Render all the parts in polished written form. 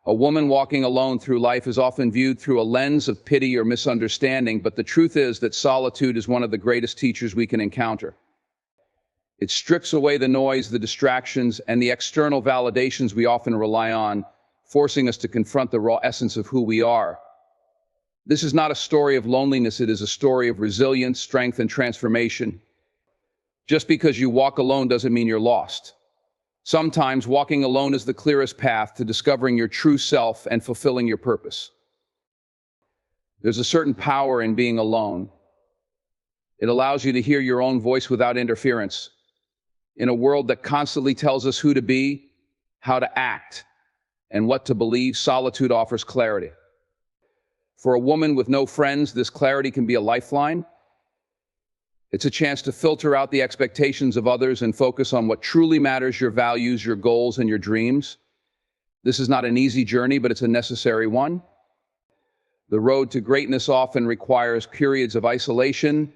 A woman walking alone through life is often viewed through a lens of pity or misunderstanding, but the truth is that solitude is one of the greatest teachers we can encounter. It strips away the noise, the distractions, and the external validations we often rely on, forcing us to confront the raw essence of who we are. This is not a story of loneliness, it is a story of resilience, strength, and transformation. Just because you walk alone doesn't mean you're lost. Sometimes walking alone is the clearest path to discovering your true self and fulfilling your purpose. There's a certain power in being alone. It allows you to hear your own voice without interference. In a world that constantly tells us who to be, how to act, and what to believe, solitude offers clarity. For a woman with no friends, this clarity can be a lifeline. It's a chance to filter out the expectations of others and focus on what truly matters, your values, your goals, and your dreams. This is not an easy journey, but it's a necessary one. The road to greatness often requires periods of isolation,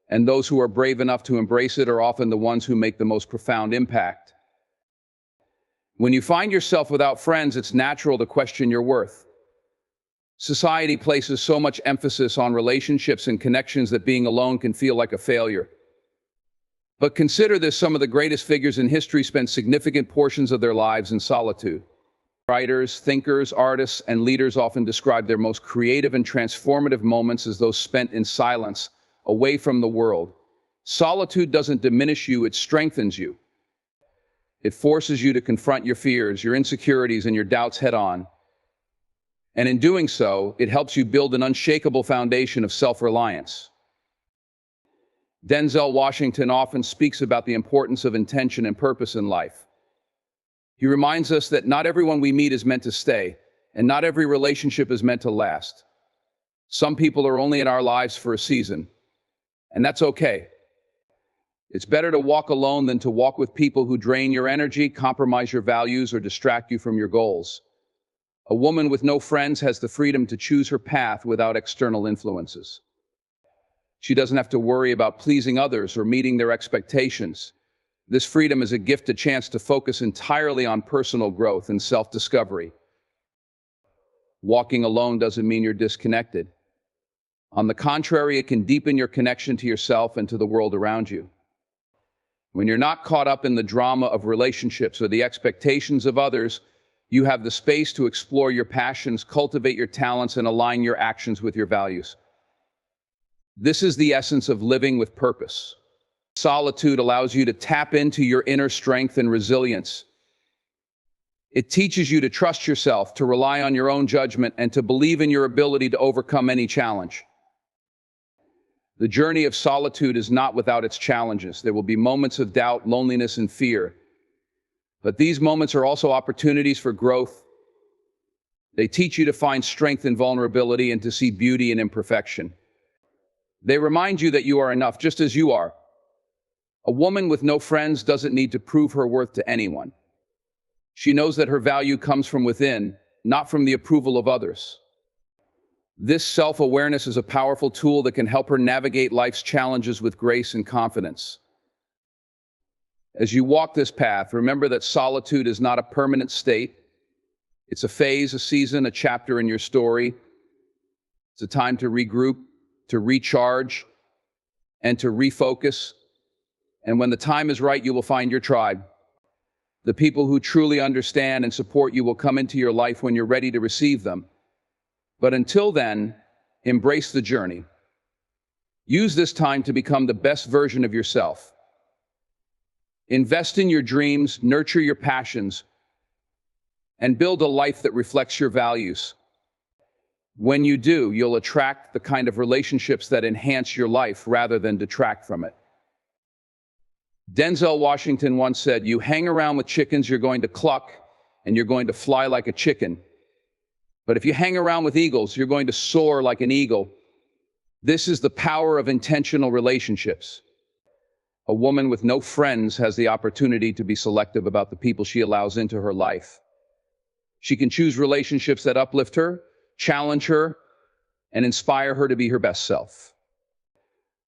and those who are brave enough to embrace it are often the ones who make the most profound impact. When you find yourself without friends, it's natural to question your worth. Society places so much emphasis on relationships and connections that being alone can feel like a failure. But consider this, some of the greatest figures in history spent significant portions of their lives in solitude. Writers, thinkers, artists, and leaders often describe their most creative and transformative moments as those spent in silence, away from the world. Solitude doesn't diminish you, it strengthens you. It forces you to confront your fears, your insecurities, and your doubts head-on. And in doing so, it helps you build an unshakable foundation of self-reliance. Denzel Washington often speaks about the importance of intention and purpose in life. He reminds us that not everyone we meet is meant to stay, and not every relationship is meant to last. Some people are only in our lives for a season, and that's okay. It's better to walk alone than to walk with people who drain your energy, compromise your values, or distract you from your goals. A woman with no friends has the freedom to choose her path without external influences. She doesn't have to worry about pleasing others or meeting their expectations. This freedom is a gift, a chance to focus entirely on personal growth and self-discovery. Walking alone doesn't mean you're disconnected. On the contrary, it can deepen your connection to yourself and to the world around you. When you're not caught up in the drama of relationships or the expectations of others, you have the space to explore your passions, cultivate your talents, and align your actions with your values. This is the essence of living with purpose. Solitude allows you to tap into your inner strength and resilience. It teaches you to trust yourself, to rely on your own judgment, and to believe in your ability to overcome any challenge. The journey of solitude is not without its challenges. There will be moments of doubt, loneliness, and fear. But these moments are also opportunities for growth. They teach you to find strength in vulnerability and to see beauty in imperfection. They remind you that you are enough just as you are. A woman with no friends doesn't need to prove her worth to anyone. She knows that her value comes from within, not from the approval of others. This self-awareness is a powerful tool that can help her navigate life's challenges with grace and confidence. As you walk this path, remember that solitude is not a permanent state. It's a phase, a season, a chapter in your story. It's a time to regroup, to recharge, and to refocus. And when the time is right, you will find your tribe. The people who truly understand and support you will come into your life when you're ready to receive them. But until then, embrace the journey. Use this time to become the best version of yourself. Invest in your dreams, nurture your passions, and build a life that reflects your values. When you do, you'll attract the kind of relationships that enhance your life rather than detract from it. Denzel Washington once said, "You hang around with chickens, you're going to cluck, and you're going to fly like a chicken. But if you hang around with eagles, you're going to soar like an eagle." This is the power of intentional relationships. A woman with no friends has the opportunity to be selective about the people she allows into her life. She can choose relationships that uplift her, challenge her, and inspire her to be her best self.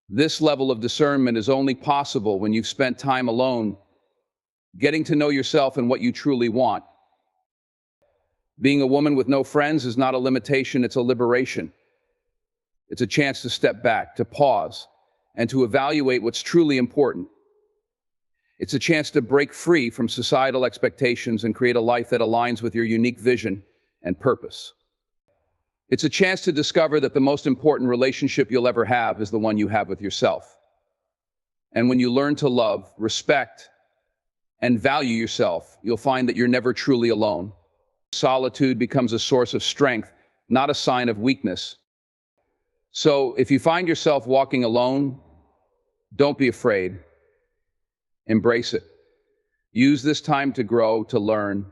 This level of discernment is only possible when you've spent time alone, getting to know yourself and what you truly want. Being a woman with no friends is not a limitation, it's a liberation. It's a chance to step back, to pause, and to evaluate what's truly important. It's a chance to break free from societal expectations and create a life that aligns with your unique vision and purpose. It's a chance to discover that the most important relationship you'll ever have is the one you have with yourself. And when you learn to love, respect, and value yourself, you'll find that you're never truly alone. Solitude becomes a source of strength, not a sign of weakness. So if you find yourself walking alone, don't be afraid. Embrace it. Use this time to grow, to learn,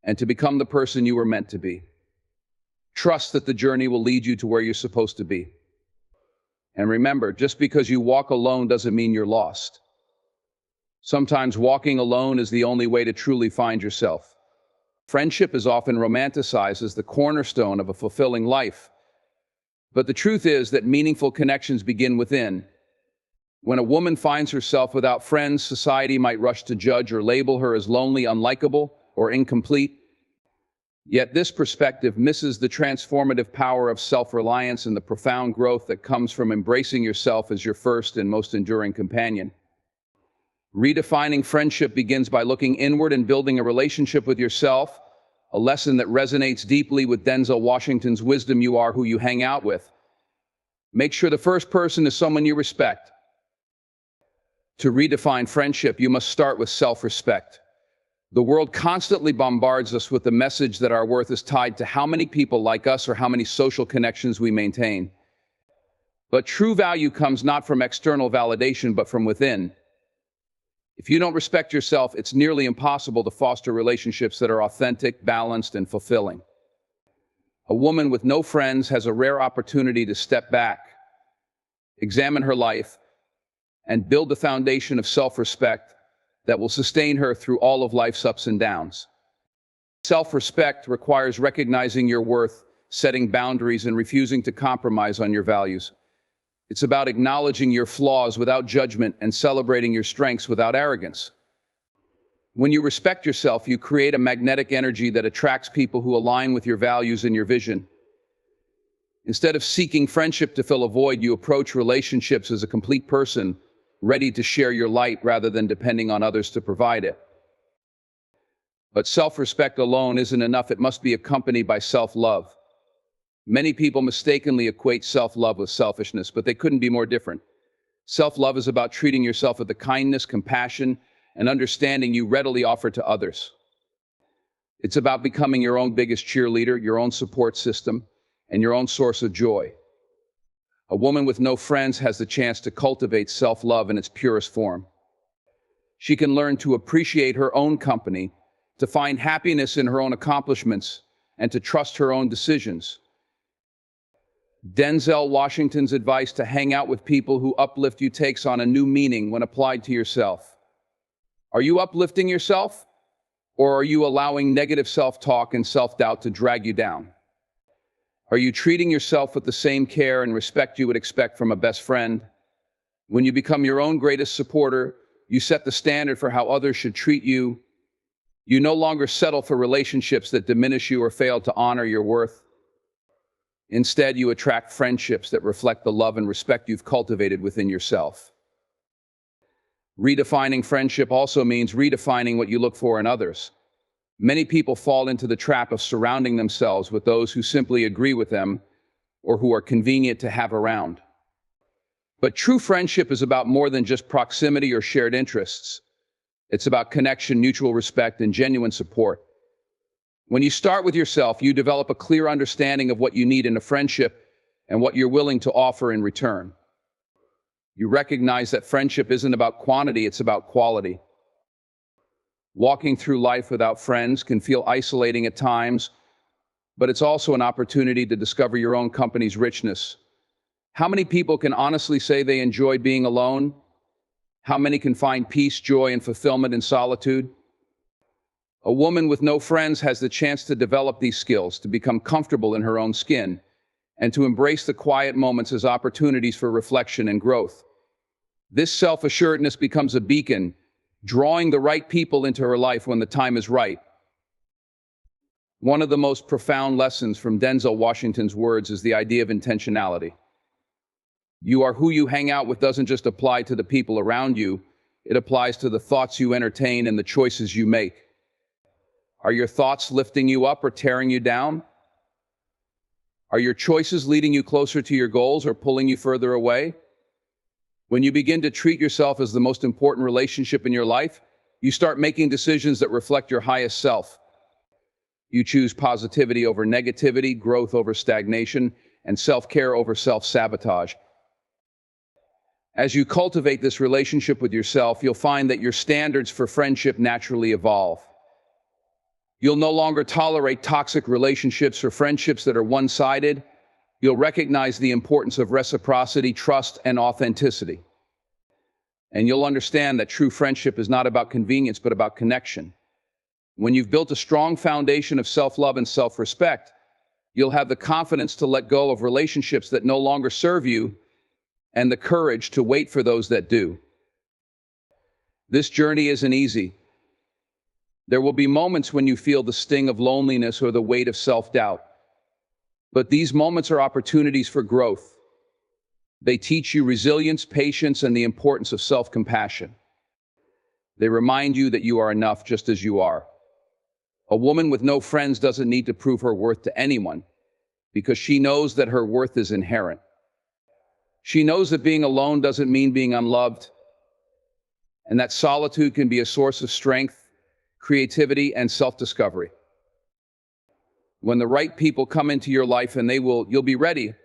and to become the person you were meant to be. Trust that the journey will lead you to where you're supposed to be. And remember, just because you walk alone doesn't mean you're lost. Sometimes walking alone is the only way to truly find yourself. Friendship is often romanticized as the cornerstone of a fulfilling life. But the truth is that meaningful connections begin within. When a woman finds herself without friends, society might rush to judge or label her as lonely, unlikable, or incomplete. Yet this perspective misses the transformative power of self-reliance and the profound growth that comes from embracing yourself as your first and most enduring companion. Redefining friendship begins by looking inward and building a relationship with yourself, a lesson that resonates deeply with Denzel Washington's wisdom: you are who you hang out with. Make sure the first person is someone you respect. To redefine friendship, you must start with self-respect. The world constantly bombards us with the message that our worth is tied to how many people like us or how many social connections we maintain. But true value comes not from external validation, but from within. If you don't respect yourself, it's nearly impossible to foster relationships that are authentic, balanced, and fulfilling. A woman with no friends has a rare opportunity to step back, examine her life, and build a foundation of self-respect that will sustain her through all of life's ups and downs. Self-respect requires recognizing your worth, setting boundaries, and refusing to compromise on your values. It's about acknowledging your flaws without judgment and celebrating your strengths without arrogance. When you respect yourself, you create a magnetic energy that attracts people who align with your values and your vision. Instead of seeking friendship to fill a void, you approach relationships as a complete person, ready to share your light rather than depending on others to provide it. But self-respect alone isn't enough. It must be accompanied by self-love. Many people mistakenly equate self-love with selfishness, but they couldn't be more different. Self-love is about treating yourself with the kindness, compassion, and understanding you readily offer to others. It's about becoming your own biggest cheerleader, your own support system, and your own source of joy. A woman with no friends has the chance to cultivate self-love in its purest form. She can learn to appreciate her own company, to find happiness in her own accomplishments, and to trust her own decisions. Denzel Washington's advice to hang out with people who uplift you takes on a new meaning when applied to yourself. Are you uplifting yourself, or are you allowing negative self-talk and self-doubt to drag you down? Are you treating yourself with the same care and respect you would expect from a best friend? When you become your own greatest supporter, you set the standard for how others should treat you. You no longer settle for relationships that diminish you or fail to honor your worth. Instead, you attract friendships that reflect the love and respect you've cultivated within yourself. Redefining friendship also means redefining what you look for in others. Many people fall into the trap of surrounding themselves with those who simply agree with them or who are convenient to have around. But true friendship is about more than just proximity or shared interests. It's about connection, mutual respect, and genuine support. When you start with yourself, you develop a clear understanding of what you need in a friendship and what you're willing to offer in return. You recognize that friendship isn't about quantity, it's about quality. Walking through life without friends can feel isolating at times, but it's also an opportunity to discover your own company's richness. How many people can honestly say they enjoy being alone? How many can find peace, joy, and fulfillment in solitude? A woman with no friends has the chance to develop these skills, to become comfortable in her own skin, and to embrace the quiet moments as opportunities for reflection and growth. This self-assuredness becomes a beacon, drawing the right people into her life when the time is right. One of the most profound lessons from Denzel Washington's words is the idea of intentionality. You are who you hang out with doesn't just apply to the people around you, it applies to the thoughts you entertain and the choices you make. Are your thoughts lifting you up or tearing you down? Are your choices leading you closer to your goals or pulling you further away? When you begin to treat yourself as the most important relationship in your life, you start making decisions that reflect your highest self. You choose positivity over negativity, growth over stagnation, and self-care over self-sabotage. As you cultivate this relationship with yourself, you'll find that your standards for friendship naturally evolve. You'll no longer tolerate toxic relationships or friendships that are one-sided. You'll recognize the importance of reciprocity, trust, and authenticity. And you'll understand that true friendship is not about convenience, but about connection. When you've built a strong foundation of self-love and self-respect, you'll have the confidence to let go of relationships that no longer serve you and the courage to wait for those that do. This journey isn't easy. There will be moments when you feel the sting of loneliness or the weight of self-doubt. But these moments are opportunities for growth. They teach you resilience, patience, and the importance of self-compassion. They remind you that you are enough just as you are. A woman with no friends doesn't need to prove her worth to anyone because she knows that her worth is inherent. She knows that being alone doesn't mean being unloved, and that solitude can be a source of strength, creativity, and self-discovery. When the right people come into your life, and you'll be ready.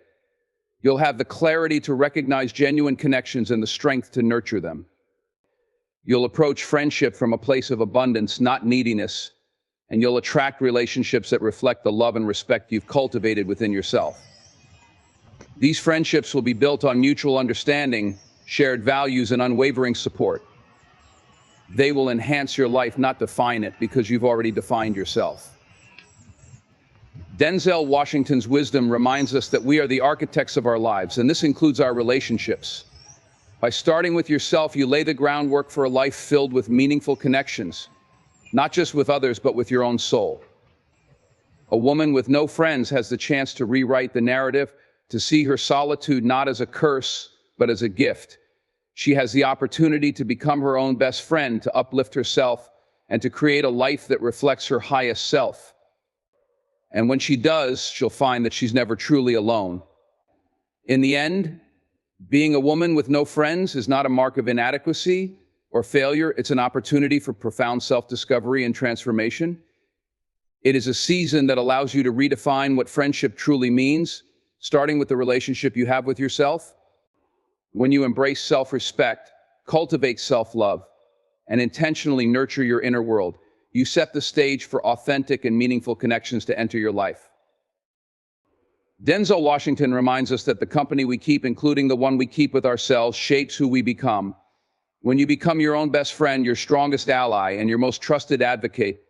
You'll have the clarity to recognize genuine connections and the strength to nurture them. You'll approach friendship from a place of abundance, not neediness, and you'll attract relationships that reflect the love and respect you've cultivated within yourself. These friendships will be built on mutual understanding, shared values, and unwavering support. They will enhance your life, not define it, because you've already defined yourself. Denzel Washington's wisdom reminds us that we are the architects of our lives, and this includes our relationships. By starting with yourself, you lay the groundwork for a life filled with meaningful connections, not just with others, but with your own soul. A woman with no friends has the chance to rewrite the narrative, to see her solitude not as a curse, but as a gift. She has the opportunity to become her own best friend, to uplift herself, and to create a life that reflects her highest self. And when she does, she'll find that she's never truly alone. In the end, being a woman with no friends is not a mark of inadequacy or failure. It's an opportunity for profound self-discovery and transformation. It is a season that allows you to redefine what friendship truly means, starting with the relationship you have with yourself. When you embrace self-respect, cultivate self-love, and intentionally nurture your inner world, you set the stage for authentic and meaningful connections to enter your life. Denzel Washington reminds us that the company we keep, including the one we keep with ourselves, shapes who we become. When you become your own best friend, your strongest ally, and your most trusted advocate,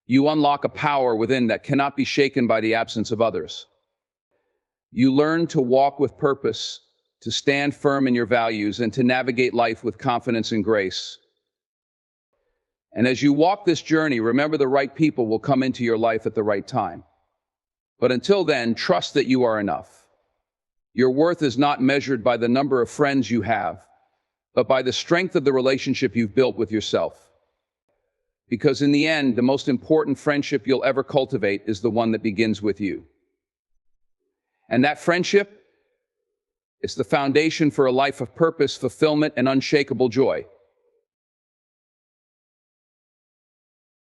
you unlock a power within that cannot be shaken by the absence of others. You learn to walk with purpose, to stand firm in your values, and to navigate life with confidence and grace. And as you walk this journey, remember the right people will come into your life at the right time. But until then, trust that you are enough. Your worth is not measured by the number of friends you have, but by the strength of the relationship you've built with yourself. Because in the end, the most important friendship you'll ever cultivate is the one that begins with you. And that friendship is the foundation for a life of purpose, fulfillment, and unshakable joy.